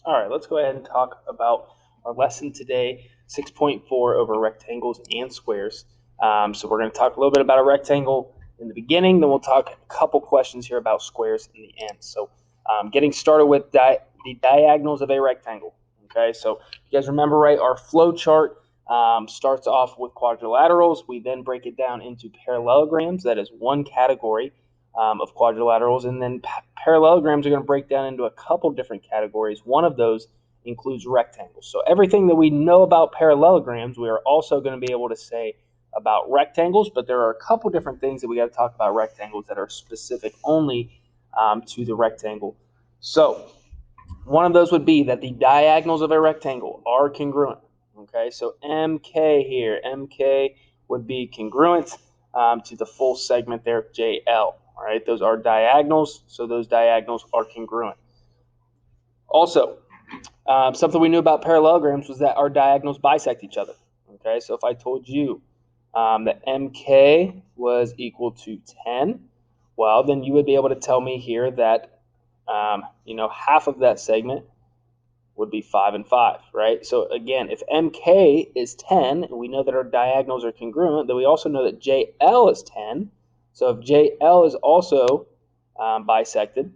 All right, let's go ahead and talk about our lesson today, 6.4 over rectangles and squares. So we're going to talk a little bit about a rectangle in the beginning, then we'll talk a couple questions here about squares in the end. So getting started with the diagonals of a rectangle. Okay, so you guys remember, right, our flow chart starts off with quadrilaterals. We then break it down into parallelograms. That is one category of quadrilaterals, and then parallelograms are going to break down into a couple different categories. One of those includes rectangles. So everything that we know about parallelograms, we are also going to be able to say about rectangles, but there are a couple different things that we got to talk about rectangles that are specific only to the rectangle. So one of those would be that the diagonals of a rectangle are congruent. Okay, so MK here, MK would be congruent to the full segment there, JL. All right, those are diagonals, so those diagonals are congruent. Also, something we knew about parallelograms was that our diagonals bisect each other. Okay, so if I told you that MK was equal to 10, well, then you would be able to tell me here that, half of that segment would be 5 and 5, right? So again, if MK is 10, and we know that our diagonals are congruent, then we also know that JL is 10. So if JL is also bisected,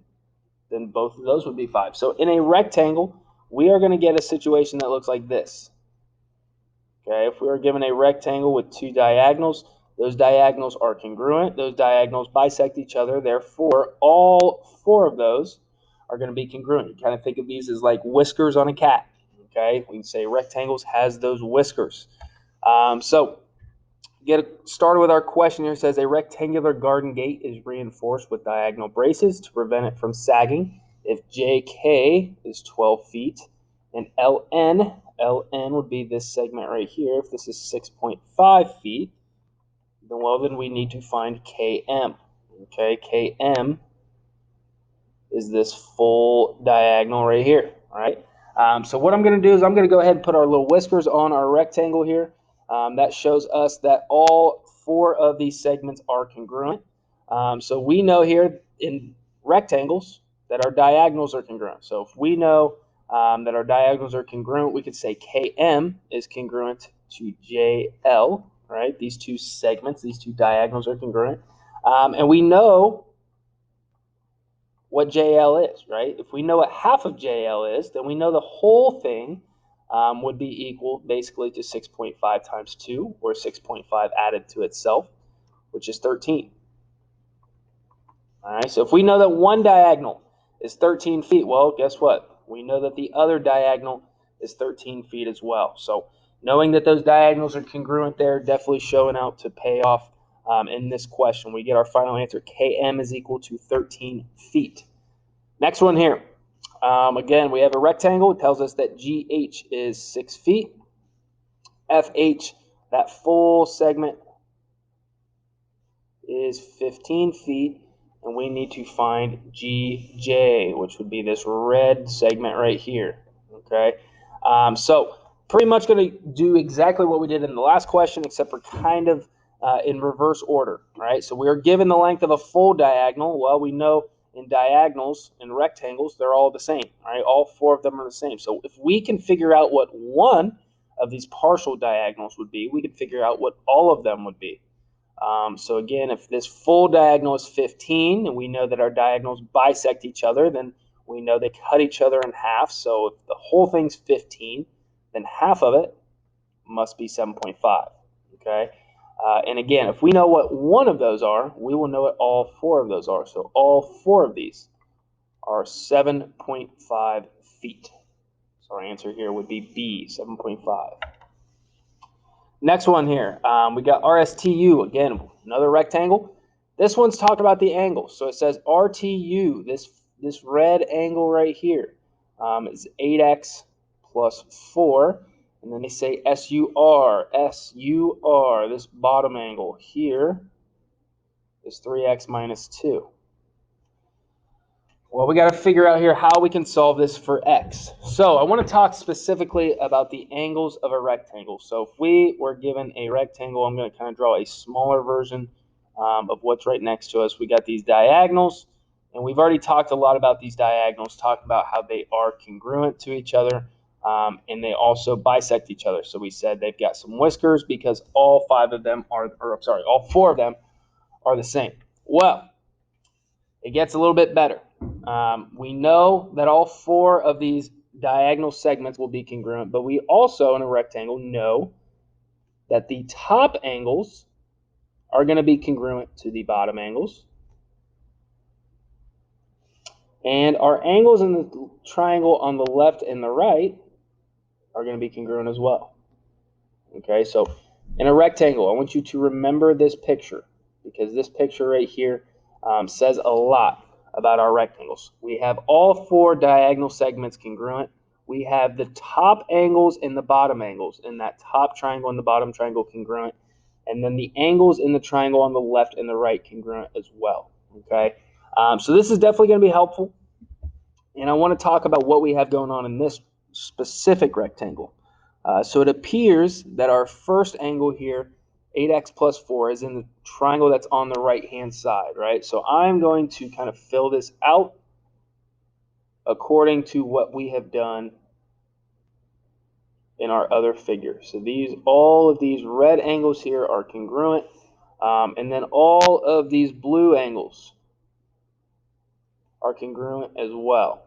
then both of those would be 5. So in a rectangle, we are going to get a situation that looks like this. Okay, if we are given a rectangle with two diagonals, those diagonals are congruent. Those diagonals bisect each other. Therefore, all four of those are going to be congruent. You kind of think of these as like whiskers on a cat. Okay, we can say rectangles has those whiskers. So get started with our question here. It says a rectangular garden gate is reinforced with diagonal braces to prevent it from sagging if JK is 12 feet and LN would be this segment right here. If this is 6.5 feet, then we need to find KM. Okay, KM is this full diagonal right here. All right. So what I'm going to do is I'm going to go ahead and put our little whiskers on our rectangle here. That shows us that all four of these segments are congruent. So we know here in rectangles that our diagonals are congruent. So if we know that our diagonals are congruent, we could say KM is congruent to JL, right? These two segments, these two diagonals are congruent. And we know what JL is, right? If we know what half of JL is, then we know the whole thing would be equal basically to 6.5 times 2, or 6.5 added to itself, which is 13. All right, so if we know that one diagonal is 13 feet, well, guess what? We know that the other diagonal is 13 feet as well. So knowing that those diagonals are congruent there, definitely showing out to pay off in this question. We get our final answer, KM is equal to 13 feet. Next one here. Again, we have a rectangle. It tells us that GH is 6 feet. FH, that full segment, is 15 feet. And we need to find GJ, which would be this red segment right here. Okay. So pretty much going to do exactly what we did in the last question, except for kind of in reverse order, right? So we are given the length of a full diagonal. Well, we know in diagonals and rectangles, they're all the same, right? All four of them are the same. So if we can figure out what one of these partial diagonals would be, we can figure out what all of them would be. So again, if this full diagonal is 15, and we know that our diagonals bisect each other, then we know they cut each other in half. So if the whole thing's 15, then half of it must be 7.5. Okay. And again, if we know what one of those are, we will know what all four of those are. So all four of these are 7.5 feet. So our answer here would be B, 7.5. Next one here, we got RSTU, again, another rectangle. This one's talking about the angle. So it says RTU, this red angle right here, is 8x plus 4. And then they say SUR, this bottom angle here is 3x minus 2. Well, we got to figure out here how we can solve this for x. So I want to talk specifically about the angles of a rectangle. So if we were given a rectangle, I'm going to kind of draw a smaller version of what's right next to us. We got these diagonals, And we've already talked a lot about these diagonals, talking about how they are congruent to each other, and they also bisect each other. So we said they've got some whiskers because all four of them are the same. Well, it gets a little bit better. We know that all four of these diagonal segments will be congruent, but we also, in a rectangle, know that the top angles are going to be congruent to the bottom angles. And our angles in the triangle on the left and the right are going to be congruent as well. Okay, so in a rectangle, I want you to remember this picture, because this picture right here says a lot about our rectangles. We have all four diagonal segments congruent. We have the top angles and the bottom angles in that top triangle and the bottom triangle congruent. And then the angles in the triangle on the left and the right congruent as well. Okay, so this is definitely going to be helpful. And I want to talk about what we have going on in this specific rectangle. So it appears that our first angle here, 8x plus 4, is in the triangle that's on the right-hand side, right? So I'm going to kind of fill this out according to what we have done in our other figure. So all of these red angles here are congruent, and then all of these blue angles are congruent as well.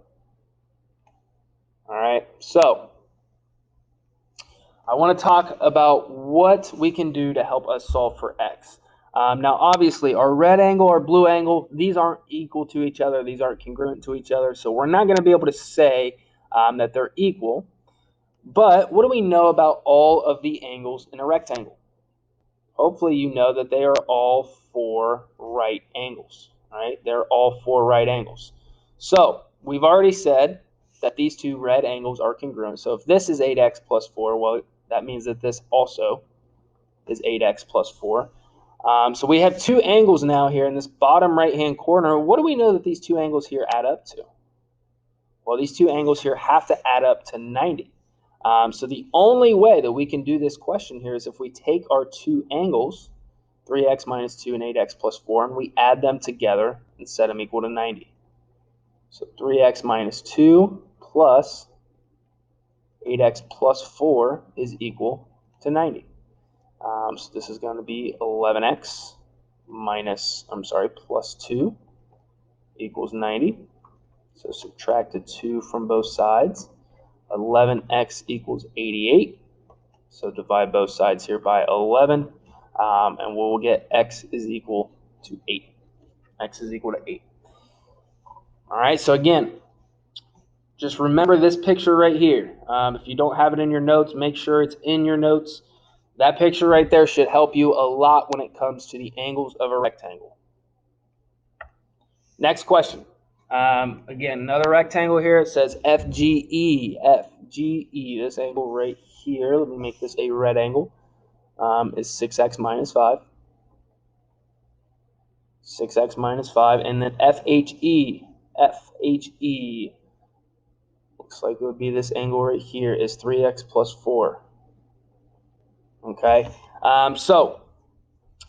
All right, so I want to talk about what we can do to help us solve for x. Now, obviously, our red angle, our blue angle, these aren't equal to each other. These aren't congruent to each other. So we're not going to be able to say that they're equal. But what do we know about all of the angles in a rectangle? Hopefully, you know that they are all four right angles, right? They're all four right angles. So we've already said that these two red angles are congruent. So if this is 8x plus 4, well, that means that this also is 8x plus 4. So we have two angles now here in this bottom right-hand corner. What do we know that these two angles here add up to? Well, these two angles here have to add up to 90. So the only way that we can do this question here is if we take our two angles, 3x minus 2 and 8x plus 4, and we add them together and set them equal to 90. So 3x minus 2 plus 8x plus 4 is equal to 90. So this is going to be 11x plus 2 equals 90. So subtract the 2 from both sides. 11x equals 88. So divide both sides here by 11, and we'll get x is equal to 8. X is equal to 8. All right, so again, just remember this picture right here. If you don't have it in your notes, make sure it's in your notes. That picture right there should help you a lot when it comes to the angles of a rectangle. Next question. Again, another rectangle here. It says FGE. FGE, this angle right here, let me make this a red angle, is 6x minus 5. 6x minus 5. And then FHE. FHE. Looks like it would be this angle right here is 3x plus 4. Okay, so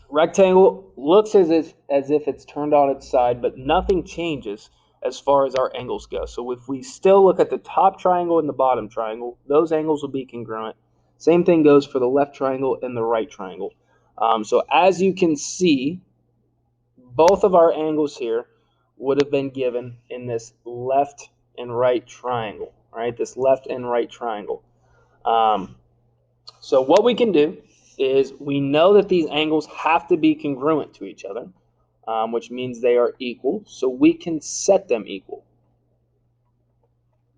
rectangle looks as if it's turned on its side, but nothing changes as far as our angles go. So if we still look at the top triangle and the bottom triangle, those angles will be congruent. Same thing goes for the left triangle and the right triangle. So as you can see, both of our angles here would have been given in this left and right triangle, right? This left and right triangle. So what we can do is we know that these angles have to be congruent to each other, which means they are equal. So we can set them equal.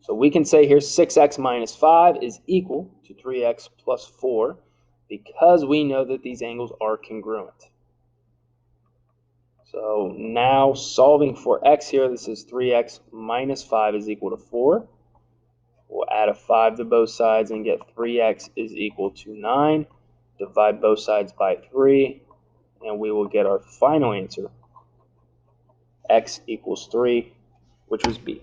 So we can say here 6x minus 5 is equal to 3x plus 4 because we know that these angles are congruent. So now solving for x here, this is 3x minus 5 is equal to 4. We'll add a 5 to both sides and get 3x is equal to 9. Divide both sides by 3, and we will get our final answer, x equals 3, which was B.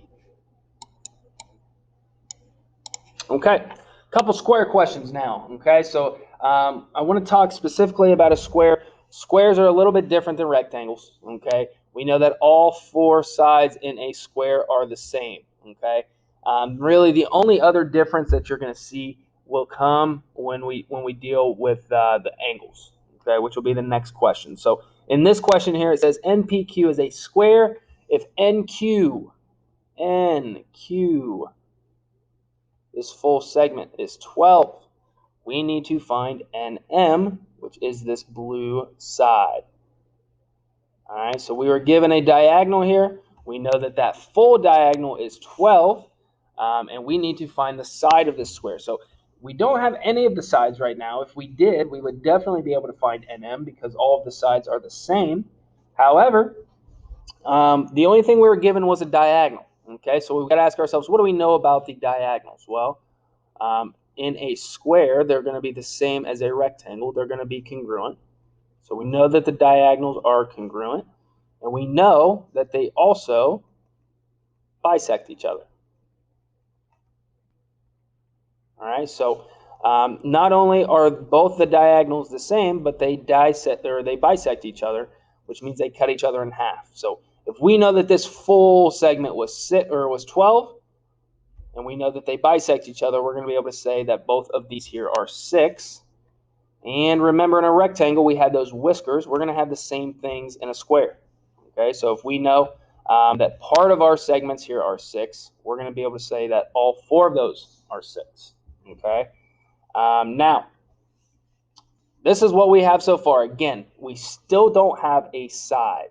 Okay, a couple square questions now. Okay, so I want to talk specifically about a square. Squares are a little bit different than rectangles. Okay, We know that all four sides in a square are the same, okay? Really, the only other difference that you're going to see will come when we deal with the angles, okay, which will be the next question. So in this question here, it says NPQ is a square if NQ, this full segment is 12. We need to find NM, which is this blue side. All right, so we were given a diagonal here. We know that that full diagonal is 12, and we need to find the side of this square. So we don't have any of the sides right now. If we did, we would definitely be able to find NM because all of the sides are the same. However, the only thing we were given was a diagonal. Okay, so we've got to ask ourselves, what do we know about the diagonals? Well, in a square, they're going to be the same as a rectangle. They're going to be congruent. So we know that the diagonals are congruent, and we know that they also bisect each other. All right, so not only are both the diagonals the same, but they bisect each other, which means they cut each other in half. So if we know that this full segment was 12, and we know that they bisect each other, we're going to be able to say that both of these here are 6. And remember, in a rectangle, we had those whiskers. We're going to have the same things in a square. Okay, so if we know that part of our segments here are 6, we're going to be able to say that all 4 of those are 6. Okay, now, this is what we have so far. Again, we still don't have a side.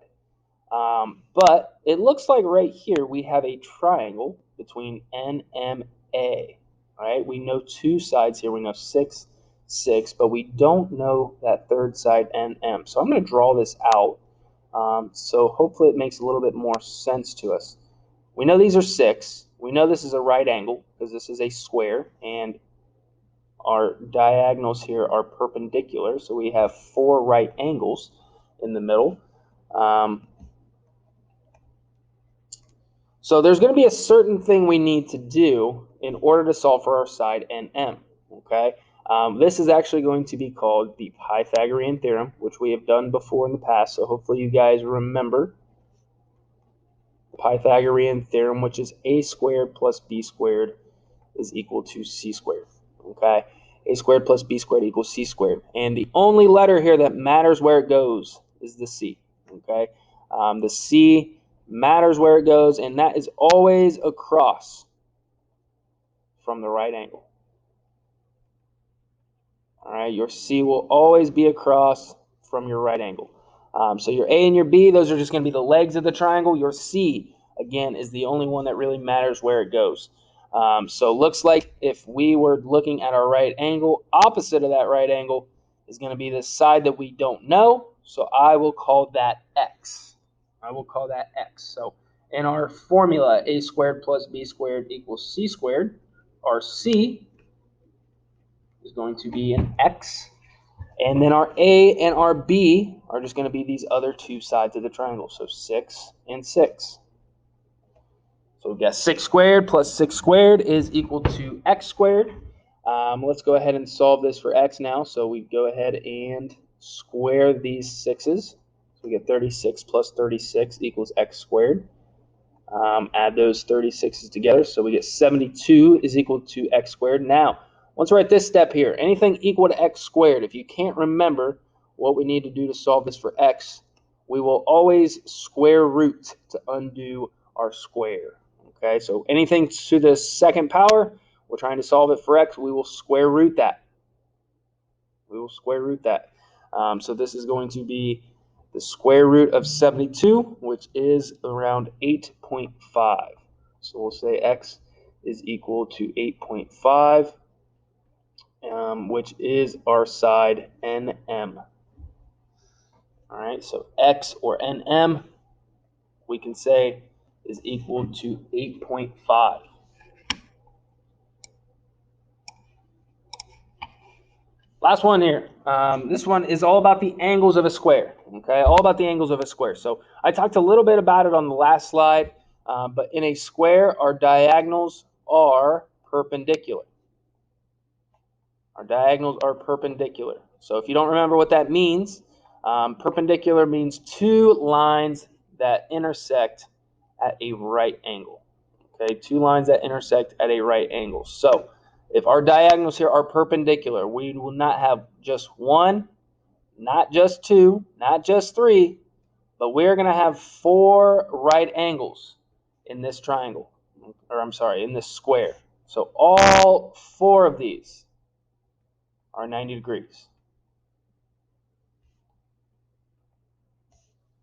But it looks like right here we have a triangle between NMA. Right? We know 2 sides here. We know 6, 6, but we don't know that third side NM. So I'm going to draw this out. So hopefully it makes a little bit more sense to us. We know these are 6. We know this is a right angle because this is a square, and our diagonals here are perpendicular. So we have 4 right angles in the middle. So there's going to be a certain thing we need to do in order to solve for our side NM, okay? This is actually going to be called the Pythagorean theorem, which we have done before in the past, so hopefully you guys remember the Pythagorean theorem, which is a squared plus b squared is equal to c squared, okay? A squared plus b squared equals c squared. And the only letter here that matters where it goes is the c, okay? The c matters where it goes, and that is always across from the right angle. All right, your C will always be across from your right angle. So your A and your B, those are just going to be the legs of the triangle. Your C, again, is the only one that really matters where it goes. So looks like if we were looking at our right angle, opposite of that right angle is going to be the side that we don't know. So I will call that X. I will call that X. So in our formula, a squared plus b squared equals c squared, our C is going to be an X. And then our A and our B are just going to be these other 2 sides of the triangle. So 6 and 6. So we've got 6 squared plus 6 squared is equal to x squared. Let's go ahead and solve this for x now. So we go ahead and square these 6's. So we get 36 plus 36 equals x squared. Add those 36's together. So we get 72 is equal to x squared. Now, once we're at this step here, anything equal to x squared, if you can't remember what we need to do to solve this for x, we will always square root to undo our square. Okay, so anything to the second power, we're trying to solve it for x, we will square root that. We will square root that. So this is going to be the square root of 72, which is around 8.5. So we'll say x is equal to 8.5, which is our side NM. All right, so x or NM, we can say is equal to 8.5. Last one here. This one is all about the angles of a square. Okay, all about the angles of a square. So I talked a little bit about it on the last slide, but in a square, our diagonals are perpendicular. Our diagonals are perpendicular. So if you don't remember what that means, perpendicular means 2 lines that intersect at a right angle. Okay, two lines that intersect at a right angle. So if our diagonals here are perpendicular, we will not have just one, not just two, not just three, but we're going to have 4 right angles in this triangle, or I'm sorry, in this square. So all 4 of these are 90 degrees.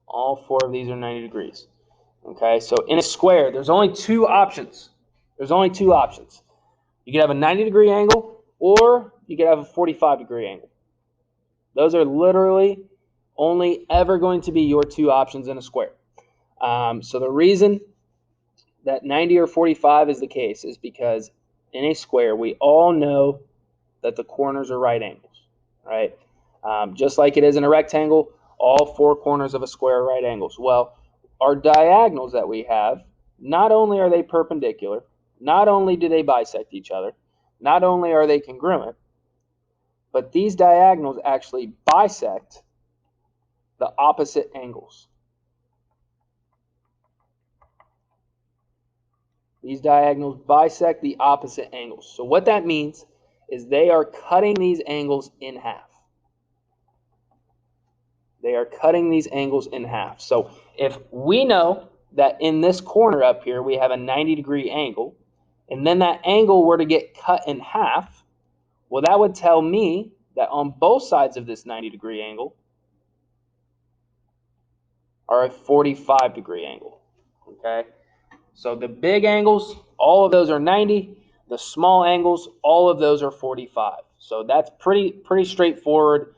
All 4 of these are 90 degrees. Okay, so in a square, there's only 2 options. There's only 2 options. You can have a 90-degree angle, or you can have a 45-degree angle. Those are literally only ever going to be your 2 options in a square. So the reason that 90 or 45 is the case is because in a square, we all know that the corners are right angles, right? Just like it is in a rectangle, all 4 corners of a square are right angles. Well, our diagonals that we have, not only are they perpendicular, not only do they bisect each other, not only are they congruent, but these diagonals actually bisect the opposite angles. These diagonals bisect the opposite angles. So what that means is they are cutting these angles in half. They are cutting these angles in half. So if we know that in this corner up here we have a 90-degree angle, and then that angle were to get cut in half, well, that would tell me that on both sides of this 90-degree angle are a 45-degree angle. Okay? So the big angles, all of those are 90. The small angles, all of those are 45. So that's pretty straightforward.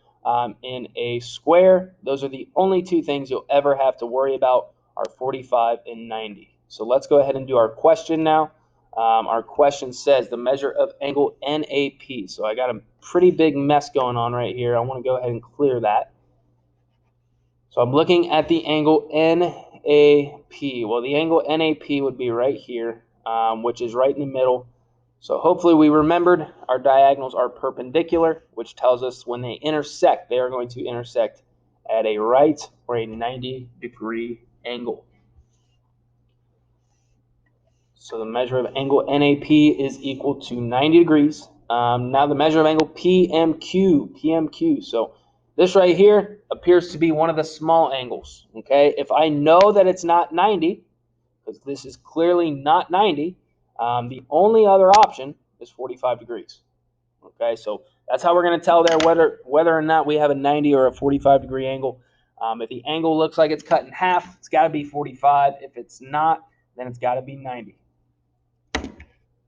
In a square, those are the only 2 things you'll ever have to worry about are 45 and 90. So let's go ahead and do our question now. Our question says the measure of angle NAP. So I got a pretty big mess going on right here. I want to go ahead and clear that. So I'm looking at the angle NAP. Well, the angle NAP would be right here, which is right in the middle. So hopefully we remembered our diagonals are perpendicular, which tells us when they intersect, they are going to intersect at a right or a 90-degree angle. So the measure of angle NAP is equal to 90 degrees. Now the measure of angle PMQ. So this right here appears to be one of the small angles. Okay, if I know that it's not 90, because this is clearly not 90, the only other option is 45 degrees. Okay, so that's how we're going to tell there whether or not we have a 90 or a 45-degree angle. If the angle looks like it's cut in half, it's got to be 45. If it's not, then it's got to be 90.